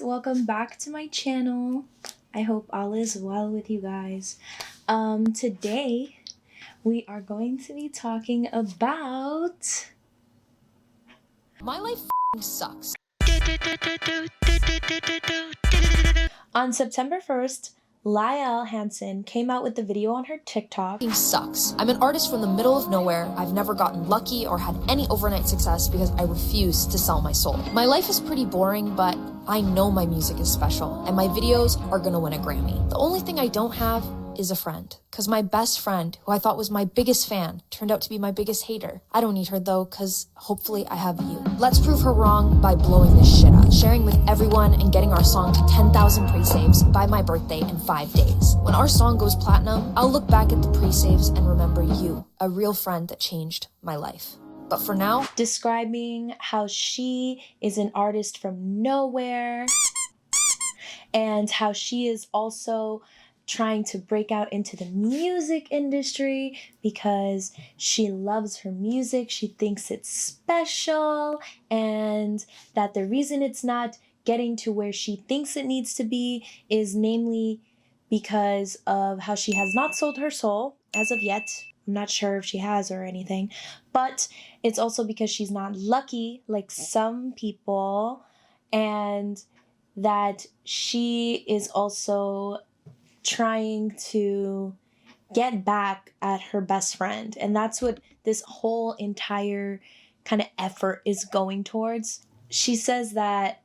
Welcome back to my channel. I hope all is well with you guys. Today we are going to be talking about My life sucks. on September 1st, Lael Hansen came out with the video on her TikTok. Sucks. I'm an artist from the middle of nowhere. I've never gotten lucky or had any overnight success because I refuse to sell my soul. My life is pretty boring, but I know my music is special and my videos are gonna win a Grammy. The only thing I don't have is a friend, because my best friend, who I thought was my biggest fan, turned out to be my biggest hater. I don't need her though, because hopefully I have you. Let's prove her wrong by blowing this shit up, sharing with everyone and getting our song to 10,000 pre-saves by my birthday in 5 days. When our song goes platinum, I'll look back at the pre-saves and remember you, a real friend that changed my life. But for now, describing how she is an artist from nowhere and how she is also trying to break out into the music industry because she loves her music, she thinks it's special, and that the reason it's not getting to where she thinks it needs to be is namely because of how she has not sold her soul as of yet. I'm not sure if she has or anything, but it's also because she's not lucky like some people, and that she is also trying to get back at her best friend. And that's what this whole entire kind of effort is going towards. She says that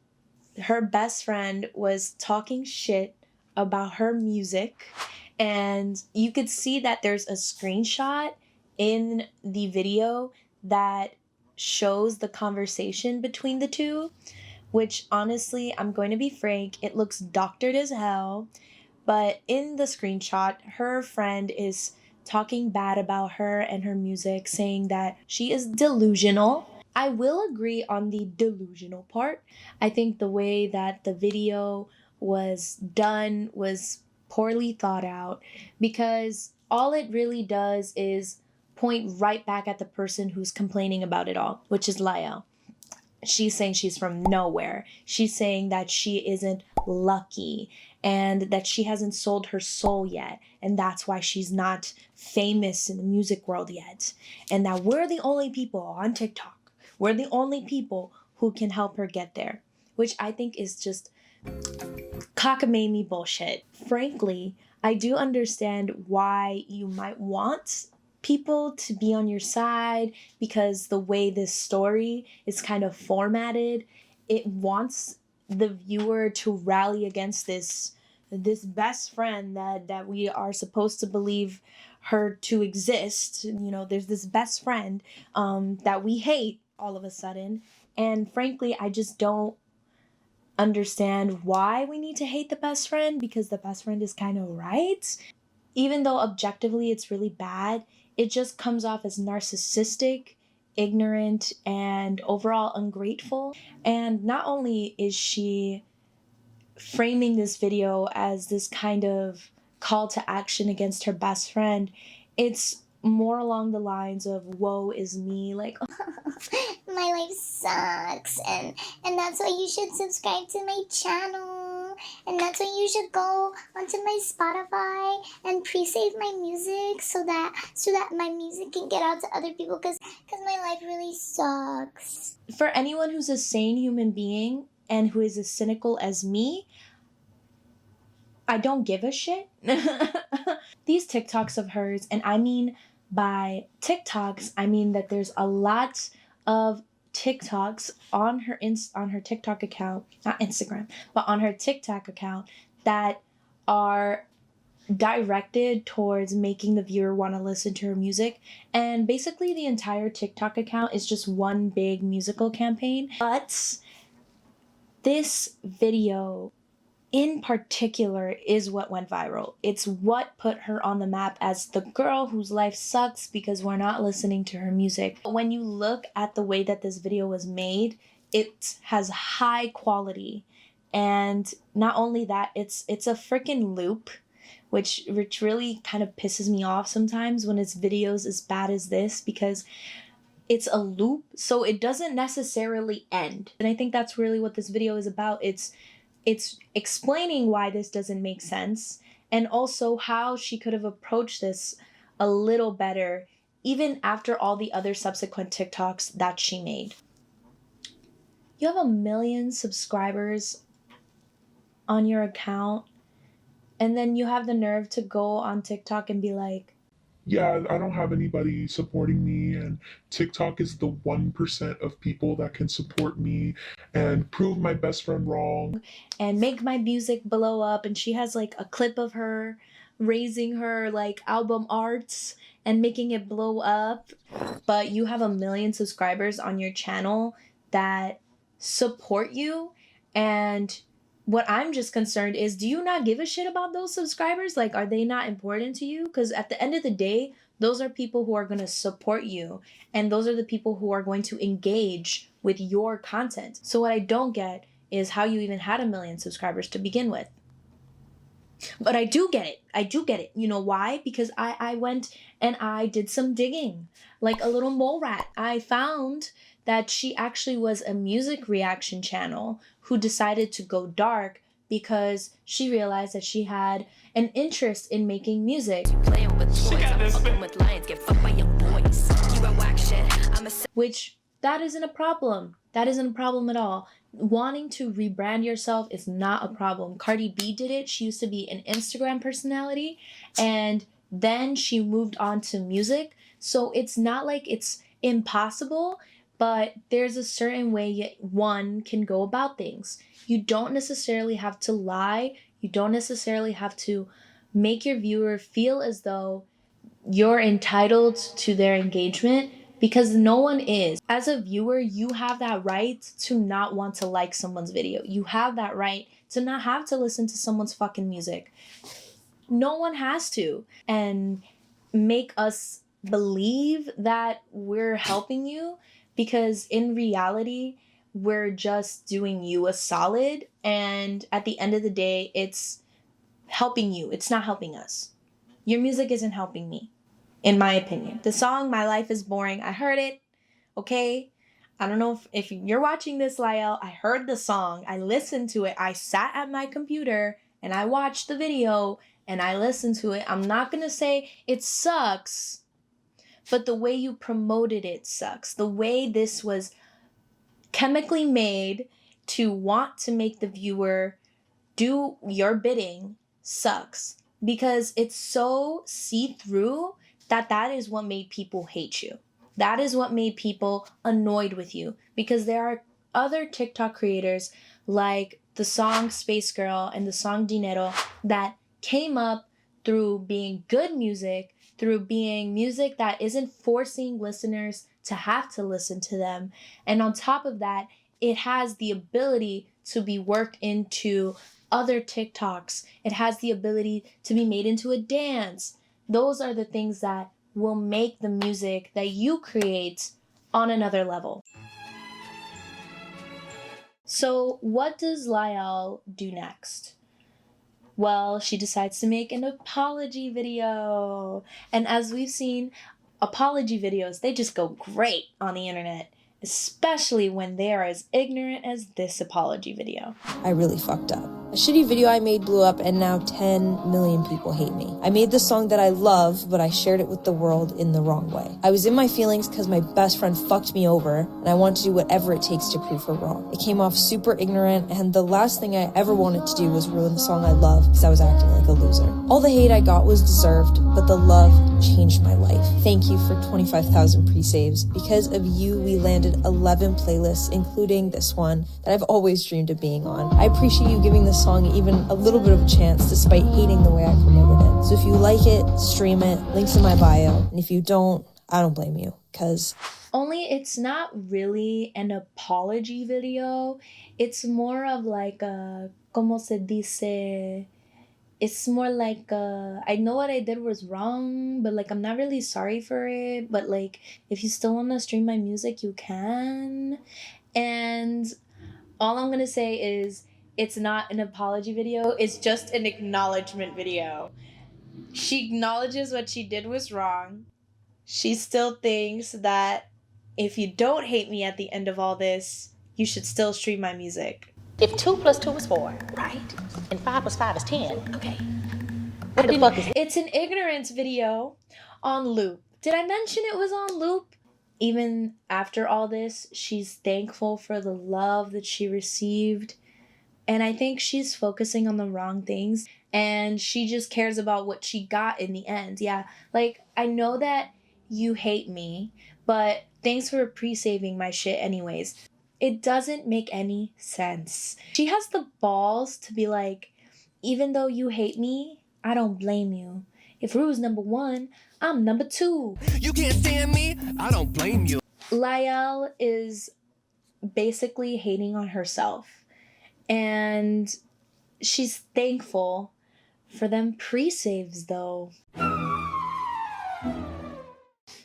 her best friend was talking shit about her music, and you could see that there's a screenshot in the video that shows the conversation between the two, which honestly, I'm going to be frank, it looks doctored as hell. But in the screenshot, her friend is talking bad about her and her music, saying that she is delusional. I will agree on the delusional part. I think the way that the video was done was poorly thought out, because all it really does is point right back at the person who's complaining about it all, which is Lael. She's saying she's from nowhere. She's saying that she isn't lucky and that she hasn't sold her soul yet, and that's why she's not famous in the music world yet, and that we're the only people on TikTok. We're the only people who can help her get there, which I think is just cockamamie bullshit. Frankly, I do understand why you might want people to be on your side, because the way this story is kind of formatted, it wants the viewer to rally against this best friend that we are supposed to believe her to exist. You know, there's this best friend that we hate all of a sudden, and frankly, I just don't understand why we need to hate the best friend, because the best friend is kind of right. Even though objectively it's really bad, it just comes off as narcissistic, ignorant, and overall ungrateful. And not only is she framing this video as this kind of call to action against her best friend, it's more along the lines of woe is me, like my life sucks, and that's why you should subscribe to my channel, and that's why you should go onto my Spotify and pre-save my music so that my music can get out to other people, because my life really sucks. For anyone who's a sane human being and who is as cynical as me, I don't give a shit. These TikToks of hers, and I mean by TikToks, I mean that there's a lot of TikToks on her TikTok account, not Instagram, but on her TikTok account, that are directed towards making the viewer want to listen to her music. And basically the entire TikTok account is just one big musical campaign. But this video in particular is what went viral. It's what put her on the map as the girl whose life sucks because we're not listening to her music. When you look at the way that this video was made, it has high quality. And not only that, it's a freaking loop, which really kind of pisses me off sometimes when it's videos as bad as this, because it's a loop, so it doesn't necessarily end. And I think that's really what this video is about. It's it's explaining why this doesn't make sense, and also how she could have approached this a little better, even after all the other subsequent TikToks that she made. You have 1 million subscribers on your account, and then you have the nerve to go on TikTok and be like, yeah, I don't have anybody supporting me, and TikTok is the 1% of people that can support me and prove my best friend wrong. and make my music blow up. And she has like a clip of her raising her like album arts and making it blow up. But you have 1 million subscribers on your channel that support you. And what I'm just concerned is, do you not give a shit about those subscribers? Like, are they not important to you? Because at the end of the day, those are people who are going to support you. And those are the people who are going to engage with your content. So what I don't get is how you even had 1 million subscribers to begin with. But I do get it. I do get it. You know why? Because I went and I did some digging, like a little mole rat. I found that she actually was a music reaction channel who decided to go dark because she realized that she had an interest in making music. Playing with toys, I'm fucking with lions, get fucked by young boys. You a whack shit, I'm a Which, that isn't a problem. That isn't a problem at all. Wanting to rebrand yourself is not a problem. Cardi B did it. She used to be an Instagram personality, and then she moved on to music. So it's not like it's impossible, but there's a certain way one can go about things. You don't necessarily have to lie. You don't necessarily have to make your viewer feel as though you're entitled to their engagement, because no one is. As a viewer, you have that right to not want to like someone's video. You have that right to not have to listen to someone's fucking music. No one has to. And make us believe that we're helping you, because in reality, we're just doing you a solid. And at the end of the day, it's helping you. It's not helping us. Your music isn't helping me, in my opinion. The song My Life is Boring, I heard it, okay? I don't know if you're watching this, Lael. I heard the song. I listened to it. I sat at my computer and I watched the video and I listened to it. I'm not going to say it sucks, but the way you promoted it sucks. The way this was chemically made to want to make the viewer do your bidding sucks, because it's so see-through that is what made people hate you. That is what made people annoyed with you, because there are other TikTok creators like the song Space Girl and the song Dinero that came up through being good music, through being music that isn't forcing listeners to have to listen to them. And on top of that, it has the ability to be worked into other TikToks. It has the ability to be made into a dance. Those are the things that will make the music that you create on another level. So what does Lael do next? Well, she decides to make an apology video. And as we've seen, apology videos, they just go great on the internet, especially when they are as ignorant as this apology video. I really fucked up. A shitty video I made blew up and now 10 million people hate me. I made the song that I love, but I shared it with the world in the wrong way. I was in my feelings because my best friend fucked me over and I wanted to do whatever it takes to prove her wrong. It came off super ignorant, and the last thing I ever wanted to do was ruin the song I love because I was acting like a loser. All the hate I got was deserved, but the love changed my life. Thank you for 25,000 pre-saves. Because of you, we landed 11 playlists, including this one that I've always dreamed of being on. I appreciate you giving this song even a little bit of a chance despite hating the way I promoted it. So if you like it, stream it, links in my bio. And if you don't, I don't blame you, because only it's not really an apology video. It's more of like a, como se dice, it's more like I know what I did was wrong, but like I'm not really sorry for it, but like if you still want to stream my music, you can. And all I'm gonna say is, it's not an apology video, it's just an acknowledgement video. She acknowledges what she did was wrong. She still thinks that if you don't hate me at the end of all this, you should still stream my music. If 2 plus 2 is 4, right? And 5 plus 5 is 10. Okay. What the fuck is it? It's an ignorance video on loop. Did I mention it was on loop? Even after all this, she's thankful for the love that she received. And I think she's focusing on the wrong things. And she just cares about what she got in the end. Yeah, like, I know that you hate me, but thanks for pre-saving my shit anyways. It doesn't make any sense. She has the balls to be like, even though you hate me, I don't blame you. If Rue's number 1, I'm number 2. You can't stand me? I don't blame you. Lael is basically hating on herself. And she's thankful for them pre-saves though.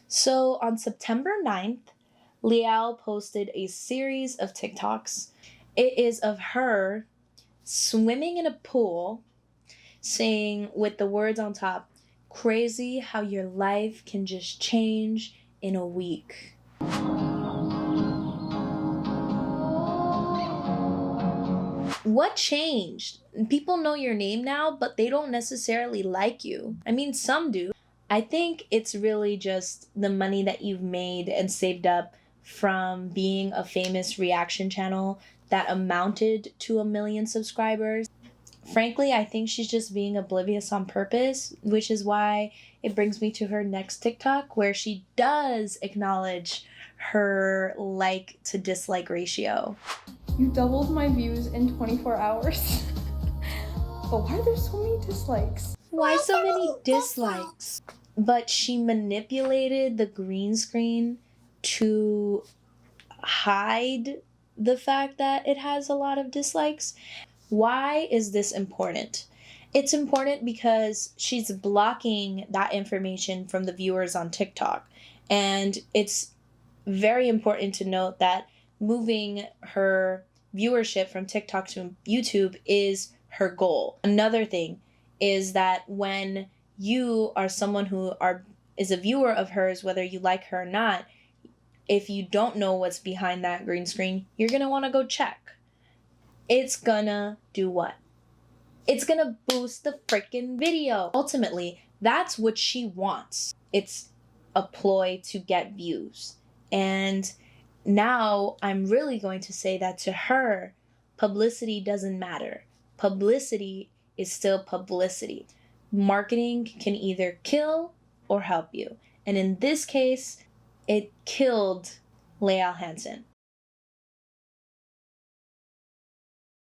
So on September 9th, Lael posted a series of TikToks. It is of her swimming in a pool, saying with the words on top, "Crazy how your life can just change in a week." What changed? People know your name now, but they don't necessarily like you. I mean, some do. I think it's really just the money that you've made and saved up from being a famous reaction channel that amounted to 1 million subscribers. Frankly, I think she's just being oblivious on purpose, which is why it brings me to her next TikTok where she does acknowledge her like to dislike ratio. You doubled my views in 24 hours. But why are there so many dislikes? Why so many dislikes? But she manipulated the green screen to hide the fact that it has a lot of dislikes. Why is this important? It's important because she's blocking that information from the viewers on TikTok. And it's very important to note that moving her viewership from TikTok to YouTube is her goal. Another thing is that when you are someone who is a viewer of hers, whether you like her or not, if you don't know what's behind that green screen, you're gonna want to go check. It's gonna do what? It's gonna boost the freaking video. Ultimately, that's what she wants. It's a ploy to get views. And now I'm really going to say that to her, publicity doesn't matter. Publicity is still publicity. Marketing can either kill or help you. And in this case, it killed Lael Hansen.